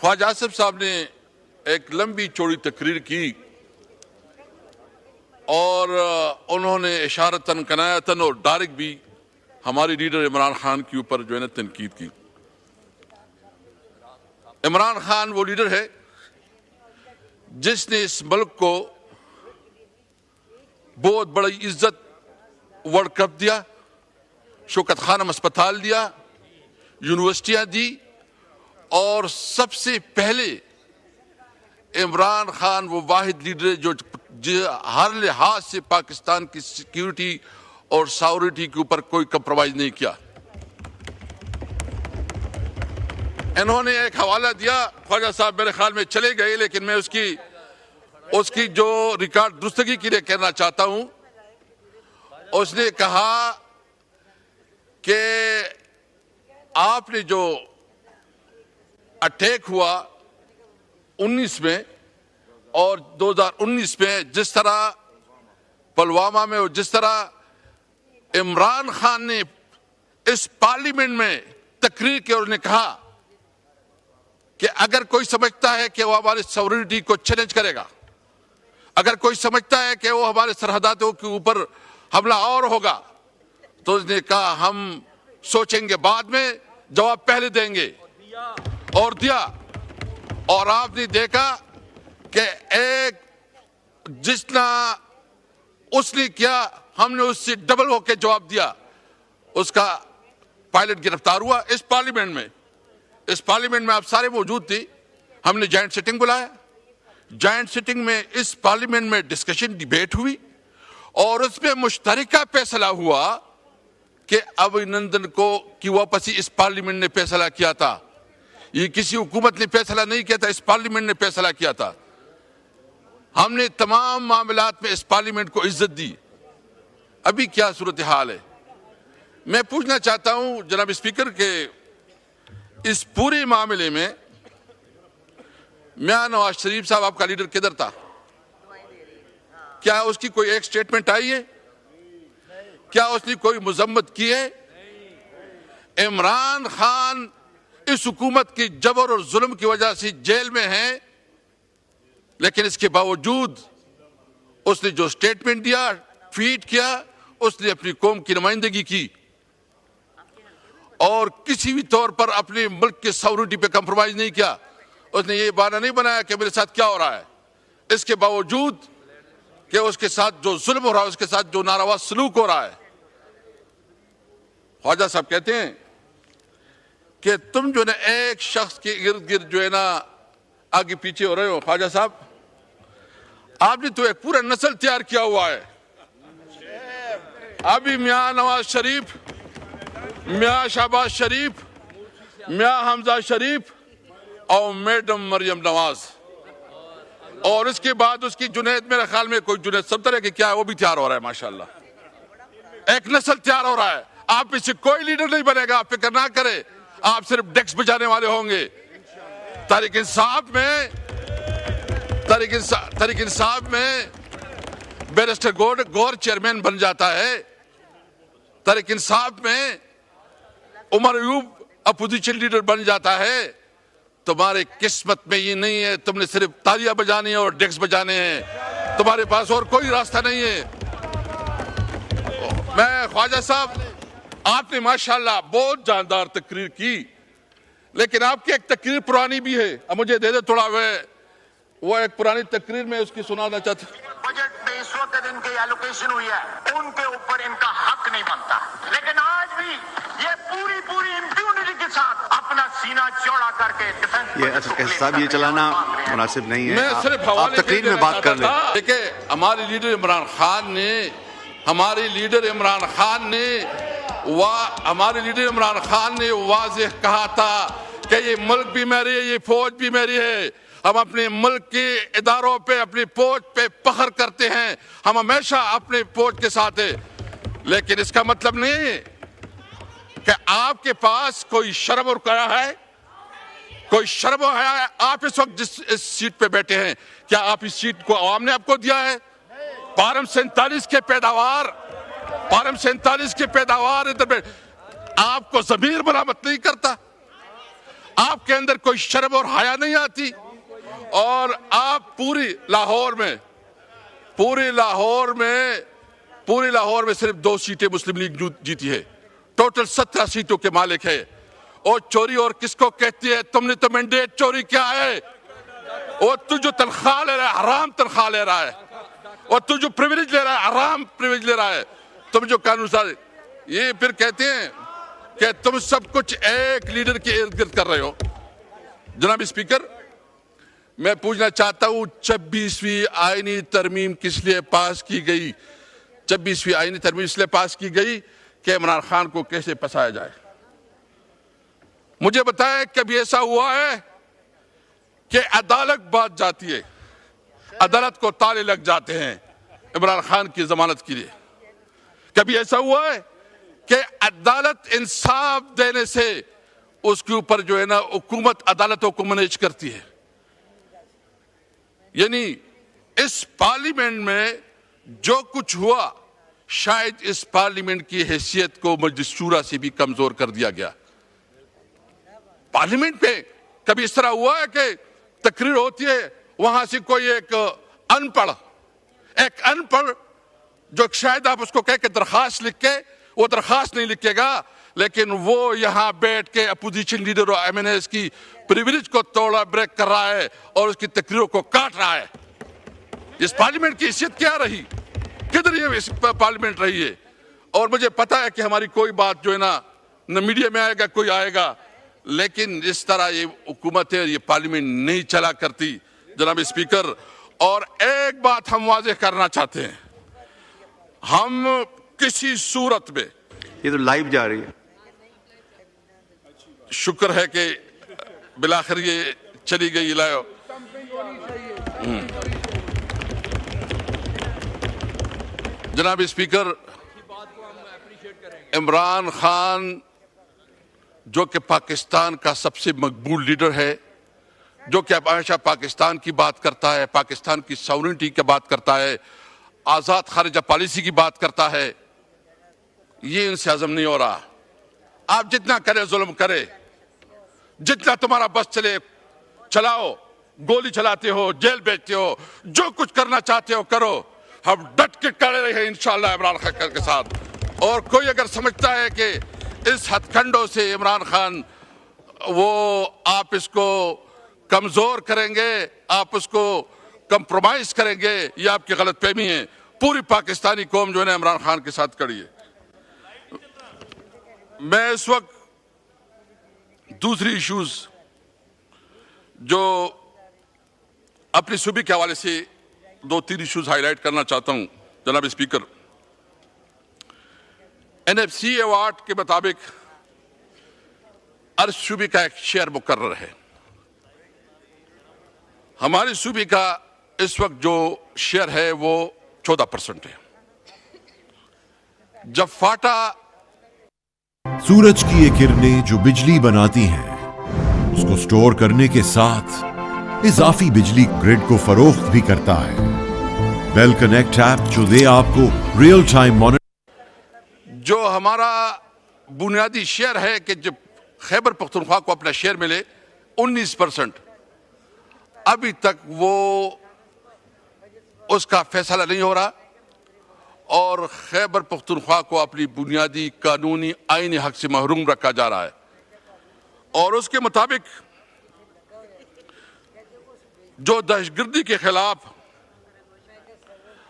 ख्वाजा आसिफ साहब ने एक लंबी चौड़ी तकरीर की और उन्होंने इशारतन कनायतन और डायरेक्ट भी हमारे लीडर इमरान खान के ऊपर जो है ना तनकीद की। इमरान खान वो लीडर है जिसने इस मुल्क को बहुत बड़ी इज्जत वर्ल्ड कप दिया, शौकत खानम अस्पताल दिया, यूनिवर्सिटियां दी और सबसे पहले इमरान खान वो वाहिद लीडर है जो हर लिहाज से पाकिस्तान की सिक्योरिटी और सॉवरेनिटी के ऊपर कोई कंप्रोमाइज नहीं किया। इन्होंने एक हवाला दिया, ख्वाजा साहब मेरे ख्याल में चले गए, लेकिन मैं उसकी जो रिकॉर्ड दुरुस्तगी के लिए कहना चाहता हूं। उसने कहा कि आपने जो अटैक हुआ 19 में और 2019 में, जिस तरह पुलवामा में और जिस तरह इमरान खान ने इस पार्लियामेंट में तकरीर की और उन्होंने कहा कि अगर कोई समझता है कि वो हमारी सॉवरेनिटी को चैलेंज करेगा, अगर कोई समझता है कि वो हमारे सरहदातों के ऊपर हमला और होगा, तो उसने कहा हम सोचेंगे, बाद में जवाब पहले देंगे, और दिया। और आपने देखा कि एक जितना उसने किया हमने उससे डबल होकर जवाब दिया। उसका पायलट गिरफ्तार हुआ इस पार्लियामेंट में। इस पार्लियामेंट में आप सारे मौजूद थे। हमने जॉइंट सिटिंग बुलाया। जॉइंट सिटिंग में इस पार्लियामेंट में डिस्कशन डिबेट हुई और उसमें मुश्तरका फैसला हुआ कि अभिनंदन को की वापसी इस पार्लियामेंट ने फैसला किया था। ये किसी हुकूमत ने फैसला नहीं किया था, इस पार्लियामेंट ने फैसला किया था। हमने तमाम मामलात में इस पार्लियामेंट को इज्जत दी। अभी क्या सूरत हाल है? मैं पूछना चाहता हूं जनाब स्पीकर के इस पूरे मामले में मियां नवाज शरीफ साहब आपका लीडर किधर था? क्या उसकी कोई एक स्टेटमेंट आई है? क्या उसने कोई मजम्मत की है? इमरान खान इस हुकूमत की जबर और जुल्म की वजह से जेल में है, लेकिन इसके बावजूद उसने जो स्टेटमेंट दिया, ट्वीट किया, उसने अपनी कौम की नुमाइंदगी की और किसी भी तौर पर अपने मुल्क के सॉवरेनिटी पे कंप्रोमाइज नहीं किया। उसने ये बहाना नहीं बनाया कि मेरे साथ क्या हो रहा है। इसके बावजूद कि उसके साथ जो जुल्म हो रहा है, उसके साथ जो नारवा सलूक हो रहा है। ख्वाजा साहब कहते हैं कि तुम जो है ना एक शख्स के इर्द गिर्द जो है ना आगे पीछे हो रहे हो। ख्वाजा साहब आपने तो एक पूरा नस्ल तैयार किया हुआ है। अभी मियां नवाज शरीफ, मियां शहबाज शरीफ, मियां हमजा शरीफ और मैडम मरियम नवाज, और इसके बाद उसकी जुनैद, मेरे ख्याल में कोई जुनैद सब तरह की क्या है वो भी तैयार हो रहा है। माशाल्लाह एक नस्ल तैयार हो रहा है। आप इससे कोई लीडर नहीं बनेगा, आप फिक्र ना करें। आप सिर्फ डेस्क बजाने वाले होंगे। तहरीक इंसाफ में बैरिस्टर गौर चेयरमैन बन जाता है। तहरीक इंसाफ में उमर अयूब अपोजिशन लीडर बन जाता है। तुम्हारे किस्मत में ये नहीं है, तुमने सिर्फ तालियां बजानी है और डेस्क बजाने हैं। तुम्हारे पास और कोई रास्ता नहीं है। मैं ख्वाजा साहब, आपने माशाल्लाह बहुत जानदार तकरीर की, लेकिन आपकी एक तकरीर पुरानी भी है। अब मुझे दे दे थोड़ा वो एक पुरानी तकरीर में उसकी सुनाना चाहता हूं। बजट में इस वक्त इनकी एलोकेशन हुई है, उनके ऊपर इनका हक नहीं बनता, लेकिन आज भी ये पूरी इम्प्यूनिटी के साथ अपना सीना चौड़ा करके डिफेंस साहब ये चलाना मुनासिब नहीं है। मैं सिर्फ आप तकरीर में बात कर लें। देखिए हमारे लीडर इमरान खान ने वाज़ेह कहा था कि ये मुल्क भी मेरी है, ये फौज भी मेरी है। हम अपने मुल्क के इदारों पे, अपनी फौज पे फख्र करते हैं। हम हमेशा अपने फौज के साथ है, लेकिन इसका मतलब नहीं है कि आपके पास कोई शर्म और कया है, कोई शर्म है। आप इस वक्त जिस इस सीट पे बैठे हैं, क्या आप इस सीट को आवाम ने आपको दिया है? पारम 47 के पैदावार इधर आपको ज़मीर मरामत नहीं करता। आपके अंदर कोई शर्म और हया नहीं आती। और आप पूरी लाहौर में सिर्फ 2 सीटें मुस्लिम लीग जीती है, टोटल 17 सीटों के मालिक है। और चोरी और किसको कहती है? तुमने तो मैंडेट चोरी किया है। और तू जो तनख्वाह ले रहा है, हराम तनख्वाह ले रहा है। और तू जो प्रिविलेज ले रहा है, हराम प्रिविलेज ले रहा है। तुम जो कानून साज, ये फिर कहते हैं कि तुम सब कुछ एक लीडर के इर्द गिर्द कर रहे हो। जनाब स्पीकर, मैं पूछना चाहता हूं 26वीं आईनी तरमीम किस लिए पास की गई? 26वीं आईनी तरमीम इसलिए पास की गई कि इमरान खान को कैसे फंसाया जाए। मुझे बताएं, कभी ऐसा हुआ है कि अदालत बात जाती है, अदालत को ताले लग जाते हैं इमरान खान की जमानत के लिए? कभी ऐसा हुआ है कि अदालत इंसाफ देने से उसके ऊपर जो है ना हुकूमत अदालतों को मैनेज करती है? यानी इस पार्लियामेंट में जो कुछ हुआ, शायद इस पार्लियामेंट की हैसियत को मजलिस शूरा से भी कमजोर कर दिया गया। पार्लियामेंट पे कभी इस तरह हुआ है कि तकरीर होती है, वहां से कोई एक अनपढ़ जो शायद आप उसको कह के दरखास्त लिख के, वो दरखास्त नहीं लिखेगा, लेकिन वो यहां बैठ के अपोजिशन लीडर और एमएनएस की प्रिविलेज को तोड़ा ब्रेक कर रहा है और उसकी तकरीरों को काट रहा है। इस पार्लियामेंट की हैसियत क्या रही? किधर ये पार्लियामेंट रही है? और मुझे पता है कि हमारी कोई बात जो है ना न मीडिया में आएगा, कोई आएगा, लेकिन इस तरह ये हुकूमत है, ये पार्लियामेंट नहीं चला करती जनाब स्पीकर। और एक बात हम वाज़ेह करना चाहते हैं, हम किसी सूरत में, ये तो लाइव जा रही है। शुक्र है कि बिलाखिर ये चली गई लायो। जनाब स्पीकर, इमरान खान जो कि पाकिस्तान का सबसे मकबूल लीडर है, जो कि हमेशा पाकिस्तान की बात करता है, पाकिस्तान की सॉवरेनिटी की बात करता है, आज़ाद खारिजा पॉलिसी की बात करता है, ये इनसे हजम नहीं हो रहा। आप जितना करे जुल्म करे, जितना तुम्हारा बस चले चलाओ, गोली चलाते हो, जेल भेजते हो, जो कुछ करना चाहते हो करो, हम डट के खड़े रहे इंशाअल्लाह इमरान खान के साथ। और कोई अगर समझता है कि इस हथकंडों से इमरान खान वो आप इसको कमजोर करेंगे, आप उसको कंप्रोमाइज करेंगे, ये आपकी गलतफहमी है। पूरी पाकिस्तानी कौम जो है ना इमरान खान के साथ खड़ी है। मैं इस वक्त दूसरी इश्यूज जो अपनी सूबे के हवाले से 2-3 इश्यूज हाईलाइट करना चाहता हूं जनाब स्पीकर। NFC अवार्ड के मुताबिक हर सूबे का एक शेयर मुकर्रर है। हमारे सूबे का इस वक्त जो शेयर है वो 14% है। जब फाटा सूरज की ये किरणें जो बिजली बनाती हैं, उसको स्टोर करने के साथ इजाफी बिजली ग्रिड को फरोख्त भी करता है। वेल कनेक्ट ऐप जो दे आपको रियल टाइम मॉनिटर। जो हमारा बुनियादी शेयर है कि जब खैबर पख्तूनख्वा को अपना शेयर मिले 19%, अभी तक वो उसका फैसला नहीं हो रहा और खैबर पख्तूनख्वा को अपनी बुनियादी कानूनी आईनी हक से महरूम रखा जा रहा है। और उसके मुताबिक जो दहशतगर्दी के खिलाफ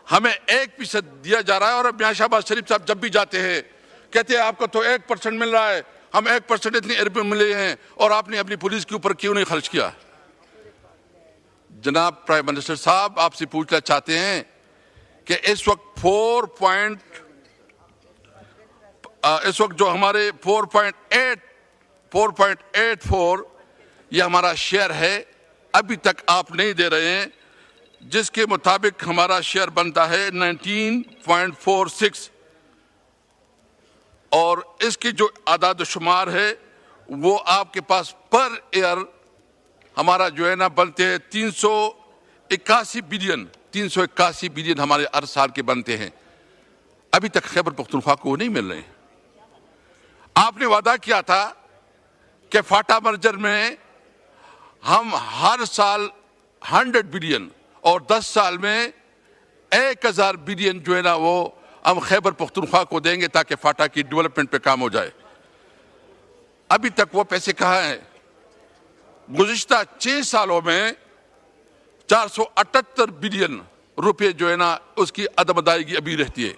हमें 1% दिया जा रहा है, और अब मियां शहबाज शरीफ साहब जब भी जाते हैं कहते हैं आपको तो 1% मिल रहा है, हम 1% इतनी अरब मिले हैं और आपने अपनी पुलिस के ऊपर क्यों नहीं खर्च किया? जनाब प्राइम मिनिस्टर साहब, आपसे पूछना चाहते हैं कि इस वक्त इस वक्त जो हमारे 4.84 ये हमारा शेयर है, अभी तक आप नहीं दे रहे हैं, जिसके मुताबिक हमारा शेयर बनता है 19.46 और इसकी जो आदाद शुमार है वो आपके पास पर ईयर हमारा जो है ना बनते हैं 381 बिलियन हमारे हर साल के बनते हैं। अभी तक खैबर पख्तूनख्वा को नहीं मिल रहे हैं। आपने वादा किया था कि फाटा मर्जर में हम हर साल 100 बिलियन और 10 साल में 1000 बिलियन जो है ना वो हम खैबर पख्तूनख्वा को देंगे ताकि फाटा की डेवलपमेंट पे काम हो जाए। अभी तक वो पैसे कहाँ हैं? गुज़िश्ता 6 सालों में 478 बिलियन रुपए जो है ना उसकी अदम अदायगी अभी रहती है।